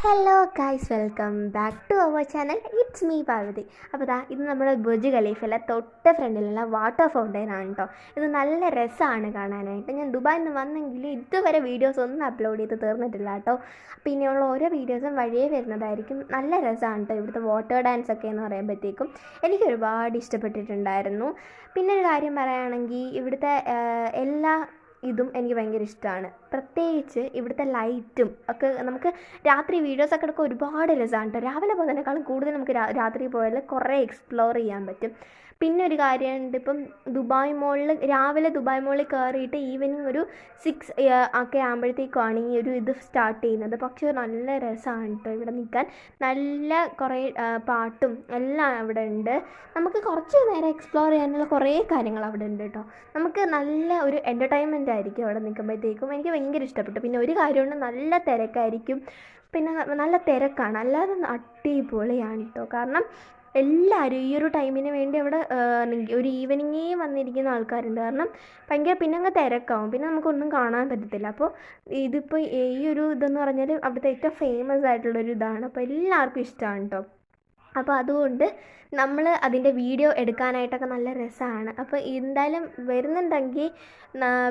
Hello guys, welcome back to our channel. It's me Parvathi. അപ്പോൾ ഇത് നമ്മുടെ ബുർജ് ഖലീഫയിലെ തൊട്ട് ഫ്രണ്ടിലുള്ള വാട്ടർ ഫൗണ്ടൈൻ ആണ് കേട്ടോ. ഇത് നല്ല രസമാണ് കാണാനായിട്ട്. ഞാൻ ദുബായിൽ നിന്ന് വന്നെങ്കിൽ ഇതുവരെ വീഡിയോസ് ഒന്നും അപ്ലോഡ് ചെയ്ത് തീർന്നിട്ടില്ല കേട്ടോ. പിന്നെയുള്ള ഓരോ വീഡിയോസും വഴിയേ വരുന്നതായിരിക്കും. നല്ല രസമാണ് കേട്ടോ ഇവിടുത്തെ വാട്ടർ ഡാൻസ് ഒക്കെ എന്ന് പറയുമ്പോഴത്തേക്കും എനിക്ക് ഒരുപാട് ഇഷ്ടപ്പെട്ടിട്ടുണ്ടായിരുന്നു. പിന്നെ ഒരു കാര്യം പറയുകയാണെങ്കിൽ ഇവിടുത്തെ എല്ലാ ഇതും എനിക്ക് ഭയങ്കര ഇഷ്ടമാണ്. പ്രത്യേകിച്ച് ഇവിടുത്തെ ലൈറ്റും ഒക്കെ നമുക്ക് രാത്രി വീഡിയോസൊക്കെ എടുക്കാൻ ഒരുപാട് രസമാണ് കേട്ടോ. രാവിലെ പോകുന്നതിനേക്കാളും കൂടുതൽ നമുക്ക് രാത്രി പോയാൽ കുറേ എക്സ്പ്ലോർ ചെയ്യാൻ പറ്റും. പിന്നെ ഒരു കാര്യമുണ്ട്, ഇപ്പം രാവിലെ ദുബായ് മോളിൽ കയറിയിട്ട് ഈവനിങ് ഒരു 6 ഒക്കെ ആകുമ്പോഴത്തേക്കാണ് ഈ ഒരു ഇത് സ്റ്റാർട്ട് ചെയ്യുന്നത്. പക്ഷേ നല്ല രസമാണ് കേട്ടോ ഇവിടെ നിൽക്കാൻ. നല്ല കുറേ പാട്ടും എല്ലാം അവിടെ ഉണ്ട്. നമുക്ക് കുറച്ച് നേരം എക്സ്പ്ലോർ ചെയ്യാനുള്ള കുറേ കാര്യങ്ങൾ അവിടെ ഉണ്ട് കേട്ടോ. നമുക്ക് നല്ല ഒരു എൻ്റർടൈൻമെൻ്റ് ആയിരിക്കും അവിടെ നിൽക്കുമ്പോഴത്തേക്കും. എനിക്ക് ഭയങ്കര ഇഷ്ടപ്പെട്ടു. പിന്നെ ഒരു കാര്യമുണ്ട്, നല്ല തിരക്കായിരിക്കും. പിന്നെ നല്ല തിരക്കാണ്, അല്ലാതെ അടിപൊളിയാണ് കേട്ടോ. കാരണം എല്ലാവരും ഈ ഒരു ടൈമിന് വേണ്ടി അവിടെ ഒരു ഈവനിങ്ങേ വന്നിരിക്കുന്ന ആൾക്കാരുണ്ട്. കാരണം ഭയങ്കര പിന്നെ അങ്ങ് തിരക്കാവും, പിന്നെ നമുക്കൊന്നും കാണാൻ പറ്റത്തില്ല. അപ്പോൾ ഇതിപ്പോൾ ഈ ഒരു ഇതെന്ന് പറഞ്ഞാൽ അവിടുത്തെ ഏറ്റവും ഫേമസ് ആയിട്ടുള്ളൊരു ഇതാണ്. അപ്പോൾ എല്ലാവർക്കും ഇഷ്ടമാണ് കേട്ടോ. അപ്പോൾ അതുകൊണ്ട് നമ്മൾ അതിൻ്റെ വീഡിയോ എടുക്കാനായിട്ടൊക്കെ നല്ല രസമാണ്. അപ്പോൾ എന്തായാലും വരുന്നുണ്ടെങ്കിൽ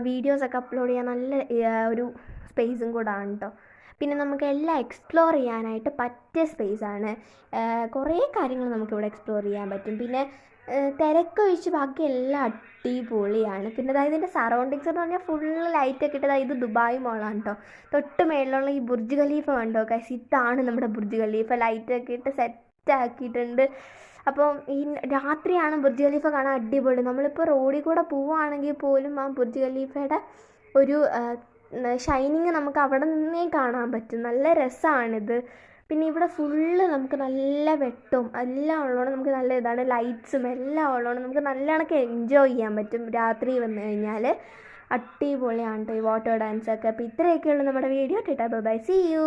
വീഡിയോസൊക്കെ അപ്ലോഡ് ചെയ്യാൻ നല്ല ഒരു സ്പേസും കൂടാണ് കേട്ടോ. പിന്നെ നമുക്ക് എല്ലാം എക്സ്പ്ലോർ ചെയ്യാനായിട്ട് പറ്റിയ സ്പേസാണ്. കുറേ കാര്യങ്ങൾ നമുക്കിവിടെ എക്സ്പ്ലോർ ചെയ്യാൻ പറ്റും. പിന്നെ തിരക്കൊഴിച്ച് ബാക്കി എല്ലാം അടിപൊളിയാണ്. പിന്നെ ഇതിൻ്റെ സറൗണ്ടിങ്സ് എന്ന് പറഞ്ഞാൽ ഫുള്ള് ലൈറ്റൊക്കെ ഇട്ടത്. ഇത് ദുബായ് മോളാണ് കേട്ടോ. തൊട്ട് മേളിലുള്ള ഈ ബുർജ് ഖലീഫ കണ്ടോ ഗൈസ്, ഇതാണ് നമ്മുടെ ബുർജ് ഖലീഫ. ലൈറ്റൊക്കെ ഇട്ട് സെറ്റാക്കിയിട്ടുണ്ട്. അപ്പോൾ ഈ രാത്രിയാണ് ബുർജ് ഖലീഫ കാണാൻ അടിപൊളി. നമ്മളിപ്പോൾ റോഡിൽ കൂടെ പോവുകയാണെങ്കിൽ പോലും ആ ബുർജ് ഖലീഫയുടെ ഒരു ഷൈനിങ് നമുക്ക് അവിടെ നിന്നേ കാണാൻ പറ്റും. നല്ല രസമാണിത്. പിന്നെ ഇവിടെ ഫുള്ള് നമുക്ക് നല്ല വെട്ടവും എല്ലാം ഉള്ളതുകൊണ്ട് നമുക്ക് നല്ല ഇതാണ്. ലൈറ്റ്സും എല്ലാം ഉള്ളതുകൊണ്ട് നമുക്ക് നല്ല കണക്ക് എൻജോയ് ചെയ്യാൻ പറ്റും. രാത്രി വന്നു കഴിഞ്ഞാൽ അടിപൊളിയാണ് കേട്ടോ ഈ വാട്ടർ ഡാൻസൊക്കെ. അപ്പോൾ ഇത്രയൊക്കെയുള്ളൂ നമ്മുടെ video. Tata bye bye, see U.